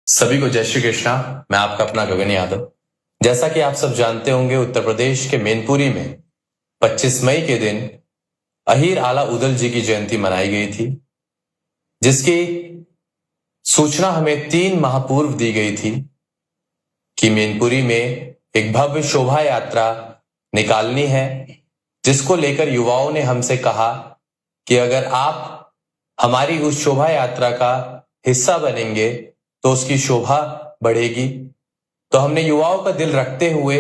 सभी को जय श्री कृष्णा। मैं आपका अपना गगन यादव। जैसा कि आप सब जानते होंगे, उत्तर प्रदेश के मैनपुरी में 25 मई के दिन अहीर आला उदल जी की जयंती मनाई गई थी, जिसकी सूचना हमें 3 माह पूर्व दी गई थी कि मैनपुरी में एक भव्य शोभा यात्रा निकालनी है, जिसको लेकर युवाओं ने हमसे कहा कि अगर आप हमारी उस शोभा यात्रा का हिस्सा बनेंगे तो उसकी शोभा बढ़ेगी। तो हमने युवाओं का दिल रखते हुए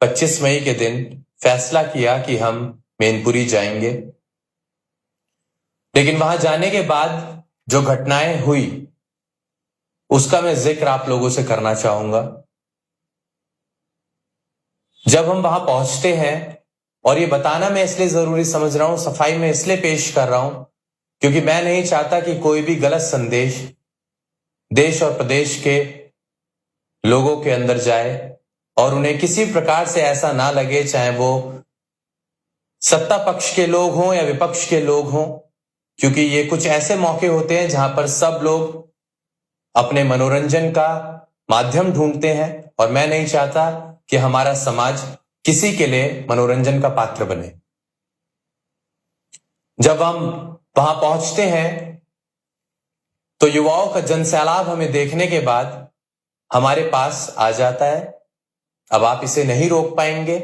25 मई के दिन फैसला किया कि हम मैनपुरी जाएंगे। लेकिन वहां जाने के बाद जो घटनाएं हुई उसका मैं जिक्र आप लोगों से करना चाहूंगा। जब हम वहां पहुंचते हैं, और ये बताना मैं इसलिए जरूरी समझ रहा हूं, सफाई में इसलिए पेश कर रहा हूं क्योंकि मैं नहीं चाहता कि कोई भी गलत संदेश देश और प्रदेश के लोगों के अंदर जाए और उन्हें किसी प्रकार से ऐसा ना लगे, चाहे वो सत्ता पक्ष के लोग हों या विपक्ष के लोग हों, क्योंकि ये कुछ ऐसे मौके होते हैं जहां पर सब लोग अपने मनोरंजन का माध्यम ढूंढते हैं और मैं नहीं चाहता कि हमारा समाज किसी के लिए मनोरंजन का पात्र बने। जब हम वहां पहुंचते हैं तो युवाओं का जनसैलाब हमें देखने के बाद हमारे पास आ जाता है। अब आप इसे नहीं रोक पाएंगे।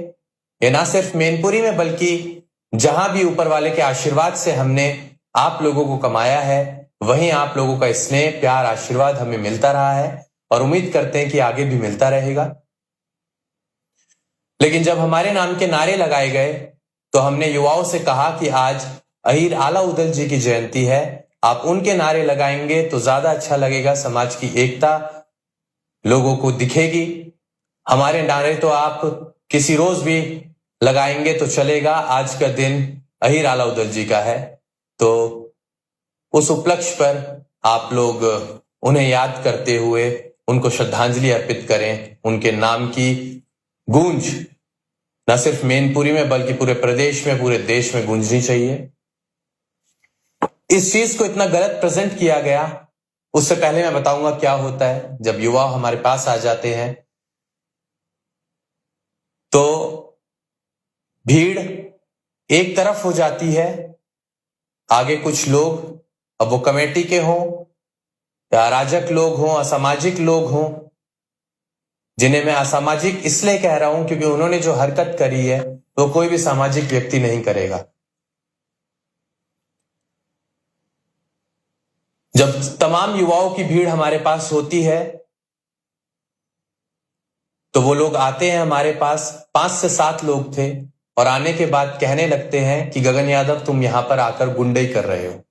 ये ना सिर्फ मैनपुरी में बल्कि जहां भी ऊपर वाले के आशीर्वाद से हमने आप लोगों को कमाया है, वहीं आप लोगों का स्नेह, प्यार, आशीर्वाद हमें मिलता रहा है और उम्मीद करते हैं कि आगे भी मिलता रहेगा। लेकिन जब हमारे नाम के नारे लगाए गए तो हमने युवाओं से कहा कि आज अहीर आला उदल जी की जयंती है, आप उनके नारे लगाएंगे तो ज्यादा अच्छा लगेगा, समाज की एकता लोगों को दिखेगी। हमारे नारे तो आप किसी रोज भी लगाएंगे तो चलेगा, आज का दिन अहीर आला उदल जी का है, तो उस उपलक्ष्य पर आप लोग उन्हें याद करते हुए उनको श्रद्धांजलि अर्पित करें। उनके नाम की गूंज न सिर्फ मैनपुरी में बल्कि पूरे प्रदेश में, पूरे देश में गूंजनी चाहिए। इस चीज को इतना गलत प्रेजेंट किया गया, उससे पहले मैं बताऊंगा क्या होता है। जब युवा हमारे पास आ जाते हैं तो भीड़ एक तरफ हो जाती है। आगे कुछ लोग, अब वो कमेटी के हों या अराजक लोग हों, असामाजिक लोग हों, जिन्हें मैं असामाजिक इसलिए कह रहा हूं क्योंकि उन्होंने जो हरकत करी है वो कोई भी सामाजिक व्यक्ति नहीं करेगा। जब तमाम युवाओं की भीड़ हमारे पास होती है तो वो लोग आते हैं हमारे पास। 5 से 7 लोग थे और आने के बाद कहने लगते हैं कि गगन यादव, तुम यहां पर आकर गुंडई कर रहे हो।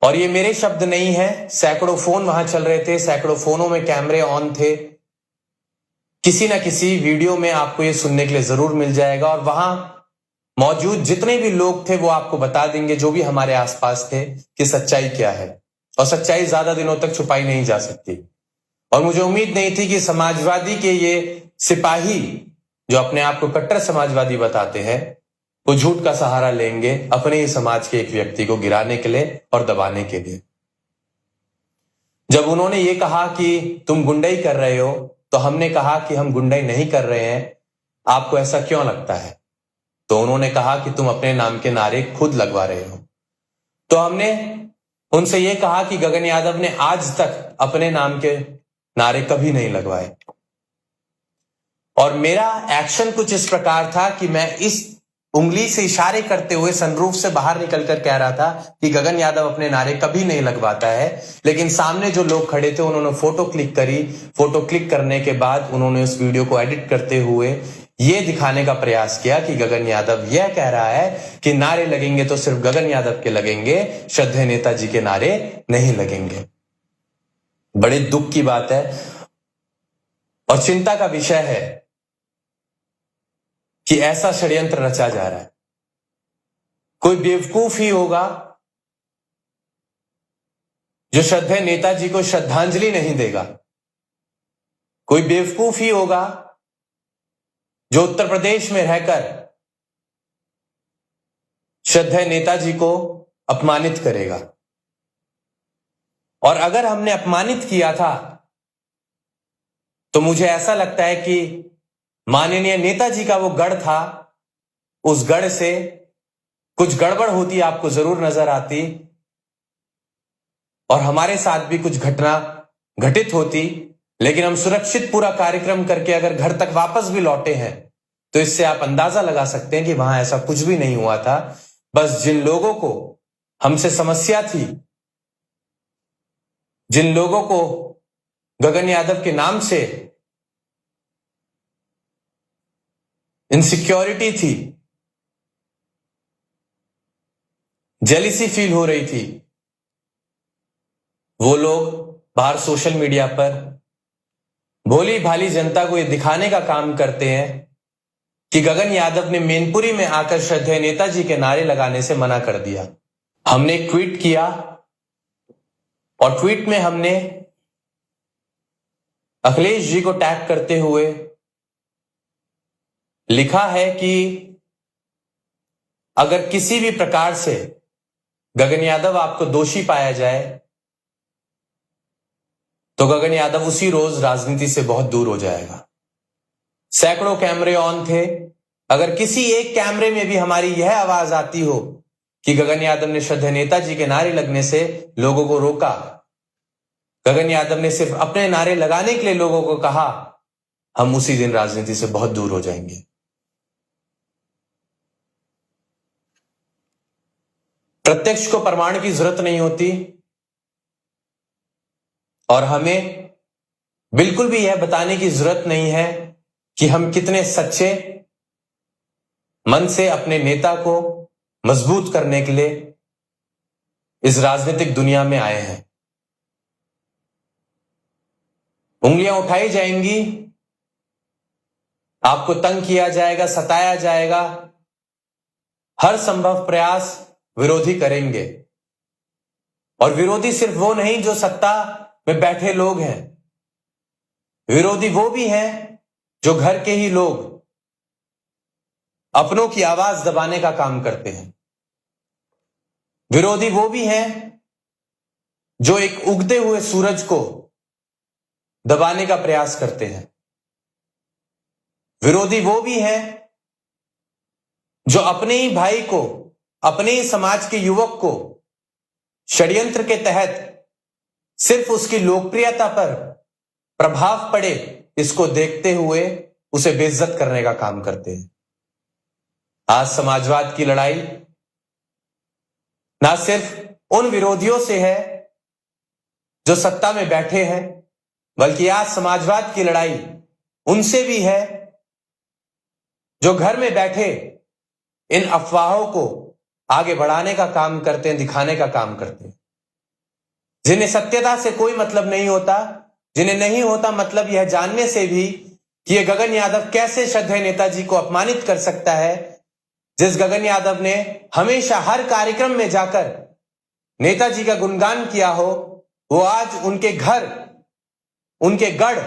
और ये मेरे शब्द नहीं है, सैकड़ों फोन वहां चल रहे थे, सैकड़ों फोनों में कैमरे ऑन थे। किसी ना किसी वीडियो में आपको ये सुनने के लिए जरूर मिल जाएगा और वहां मौजूद जितने भी लोग थे वो आपको बता देंगे, जो भी हमारे आसपास थे, कि सच्चाई क्या है। और सच्चाई ज्यादा दिनों तक छुपाई नहीं जा सकती। और मुझे उम्मीद नहीं थी कि समाजवादी के ये सिपाही जो अपने आप को कट्टर समाजवादी बताते हैं, वो झूठ का सहारा लेंगे अपने ही समाज के एक व्यक्ति को गिराने के लिए और दबाने के लिए। जब उन्होंने ये कहा कि तुम गुंडई कर रहे हो, तो हमने कहा कि हम गुंडई नहीं कर रहे हैं, आपको ऐसा क्यों लगता है? तो उन्होंने कहा कि तुम अपने नाम के नारे खुद लगवा रहे हो। तो हमने उनसे यह कहा कि गगन यादव ने आज तक अपने नाम के नारे कभी नहीं लगवाए। और मेरा एक्शन कुछ इस प्रकार था कि मैं इस उंगली से इशारे करते हुए सनरूफ से बाहर निकलकर कह रहा था कि गगन यादव अपने नारे कभी नहीं लगवाता है। लेकिन सामने जो लोग खड़े थे उन्होंने फोटो क्लिक करी। फोटो क्लिक करने के बाद उन्होंने उस वीडियो को एडिट करते हुए यह दिखाने का प्रयास किया कि गगन यादव यह कह रहा है कि नारे लगेंगे तो सिर्फ गगन यादव के लगेंगे, श्रद्धेय नेताजी के नारे नहीं लगेंगे। बड़े दुख की बात है और चिंता का विषय है कि ऐसा षड्यंत्र रचा जा रहा है। कोई बेवकूफ ही होगा जो श्रद्धेय नेताजी को श्रद्धांजलि नहीं देगा। कोई बेवकूफ ही होगा जो उत्तर प्रदेश में रहकर श्रद्धेय नेताजी को अपमानित करेगा। और अगर हमने अपमानित किया था तो मुझे ऐसा लगता है कि माननीय नेताजी का वो गढ़ था, उस गढ़ से कुछ गड़बड़ होती आपको जरूर नजर आती और हमारे साथ भी कुछ घटना घटित होती, लेकिन हम सुरक्षित पूरा कार्यक्रम करके अगर घर तक वापस भी लौटे हैं तो इससे आप अंदाजा लगा सकते हैं कि वहां ऐसा कुछ भी नहीं हुआ था। बस जिन लोगों को हमसे समस्या थी, जिन लोगों को गगन यादव के नाम से इनसिक्योरिटी थी, जेलिसी फील हो रही थी, वो लोग बाहर सोशल मीडिया पर भोली भाली जनता को ये दिखाने का काम करते हैं कि गगन यादव ने मैनपुरी में आकर श्रद्धेय नेताजी के नारे लगाने से मना कर दिया। हमने एक ट्वीट किया और ट्वीट में हमने अखिलेश जी को टैग करते हुए लिखा है कि अगर किसी भी प्रकार से गगन यादव आपको दोषी पाया जाए तो गगन यादव उसी रोज राजनीति से बहुत दूर हो जाएगा। सैकड़ों कैमरे ऑन थे, अगर किसी एक कैमरे में भी हमारी यह आवाज आती हो कि गगन यादव ने श्रद्धेय नेताजी के नारे लगने से लोगों को रोका, गगन यादव ने सिर्फ अपने नारे लगाने के लिए लोगों को कहा, हम उसी दिन राजनीति से बहुत दूर हो जाएंगे। प्रत्यक्ष को प्रमाण की जरूरत नहीं होती और हमें बिल्कुल भी यह बताने की जरूरत नहीं है कि हम कितने सच्चे मन से अपने नेता को मजबूत करने के लिए इस राजनीतिक दुनिया में आए हैं। उंगलियां उठाई जाएंगी, आपको तंग किया जाएगा, सताया जाएगा, हर संभव प्रयास विरोधी करेंगे। और विरोधी सिर्फ वो नहीं जो सत्ता में बैठे लोग हैं, विरोधी वो भी हैं जो घर के ही लोग अपनों की आवाज दबाने का काम करते हैं। विरोधी वो भी हैं जो एक उगते हुए सूरज को दबाने का प्रयास करते हैं। विरोधी वो भी हैं जो अपने ही भाई को, अपने ही समाज के युवक को षड्यंत्र के तहत सिर्फ उसकी लोकप्रियता पर प्रभाव पड़े इसको देखते हुए उसे बेइज्जत करने का काम करते हैं। आज समाजवाद की लड़ाई ना सिर्फ उन विरोधियों से है जो सत्ता में बैठे हैं, बल्कि आज समाजवाद की लड़ाई उनसे भी है जो घर में बैठे इन अफवाहों को आगे बढ़ाने का काम करते हैं, दिखाने का काम करते हैं, जिन्हें सत्यता से कोई मतलब नहीं होता, जिन्हें नहीं होता मतलब यह जानने से भी कि यह गगन यादव कैसे श्रद्धेय नेताजी को अपमानित कर सकता है। जिस गगन यादव ने हमेशा हर कार्यक्रम में जाकर नेताजी का गुणगान किया हो, वो आज उनके घर, उनके गढ़,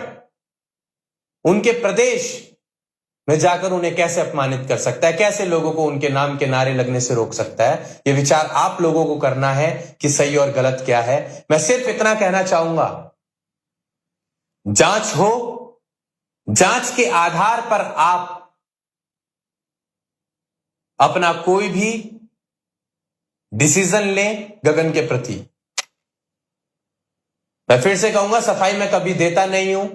उनके प्रदेश में जाकर उन्हें कैसे अपमानित कर सकता है, कैसे लोगों को उनके नाम के नारे लगने से रोक सकता है। यह विचार आप लोगों को करना है कि सही और गलत क्या है। मैं सिर्फ इतना कहना चाहूंगा, जांच हो, जांच के आधार पर आप अपना कोई भी डिसीजन लें गगन के प्रति। मैं फिर से कहूंगा, सफाई मैं कभी देता नहीं हूं,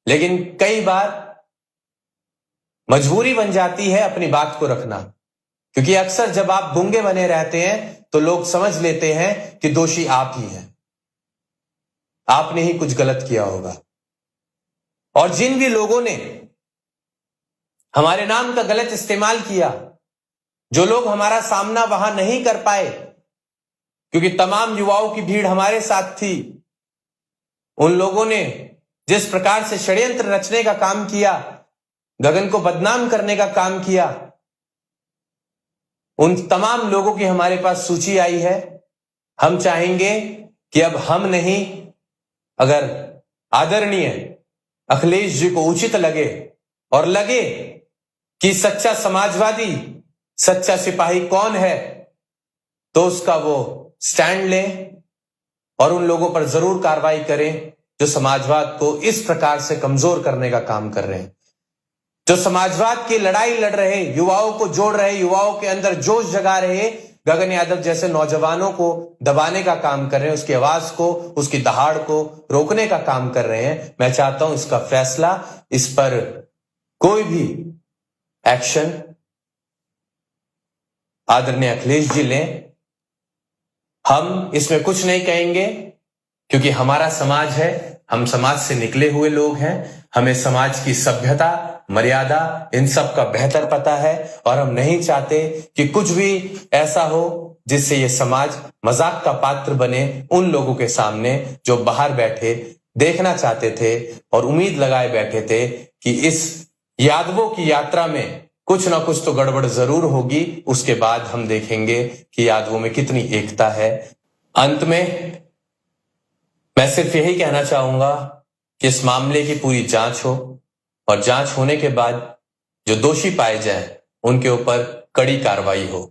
लेकिन कई बार मजबूरी बन जाती है अपनी बात को रखना, क्योंकि अक्सर जब आप गूंगे बने रहते हैं तो लोग समझ लेते हैं कि दोषी आप ही हैं, आपने ही कुछ गलत किया होगा। और जिन भी लोगों ने हमारे नाम का गलत इस्तेमाल किया, जो लोग हमारा सामना वहां नहीं कर पाए क्योंकि तमाम युवाओं की भीड़ हमारे साथ थी, उन लोगों ने जिस प्रकार से षड्यंत्र रचने का काम किया, गगन को बदनाम करने का काम किया, उन तमाम लोगों की हमारे पास सूची आई है। हम चाहेंगे कि अब हम नहीं, अगर आदरणीय अखिलेश जी को उचित लगे और लगे कि सच्चा समाजवादी, सच्चा सिपाही कौन है, तो उसका वो स्टैंड लें और उन लोगों पर जरूर कार्रवाई करें जो समाजवाद को इस प्रकार से कमजोर करने का काम कर रहे हैं, जो समाजवाद की लड़ाई लड़ रहे, युवाओं को जोड़ रहे, युवाओं के अंदर जोश जगा रहे, गगन यादव जैसे नौजवानों को दबाने का काम कर रहे हैं, उसकी आवाज को, उसकी दहाड़ को रोकने का काम कर रहे हैं। मैं चाहता हूं इसका फैसला, इस पर कोई भी एक्शन आदरणीय अखिलेश जी लें। हम इसमें कुछ नहीं कहेंगे क्योंकि हमारा समाज है, हम समाज से निकले हुए लोग हैं, हमें समाज की सभ्यता, मर्यादा, इन सब का बेहतर पता है और हम नहीं चाहते कि कुछ भी ऐसा हो जिससे ये समाज मजाक का पात्र बने उन लोगों के सामने जो बाहर बैठे देखना चाहते थे और उम्मीद लगाए बैठे थे कि इस यादवों की यात्रा में कुछ ना कुछ तो गड़बड़ जरूर होगी, उसके बाद हम देखेंगे कि यादवों में कितनी एकता है। अंत में मैं सिर्फ यही कहना चाहूंगा कि इस मामले की पूरी जांच हो और जांच होने के बाद जो दोषी पाए जाएं उनके ऊपर कड़ी कार्रवाई हो।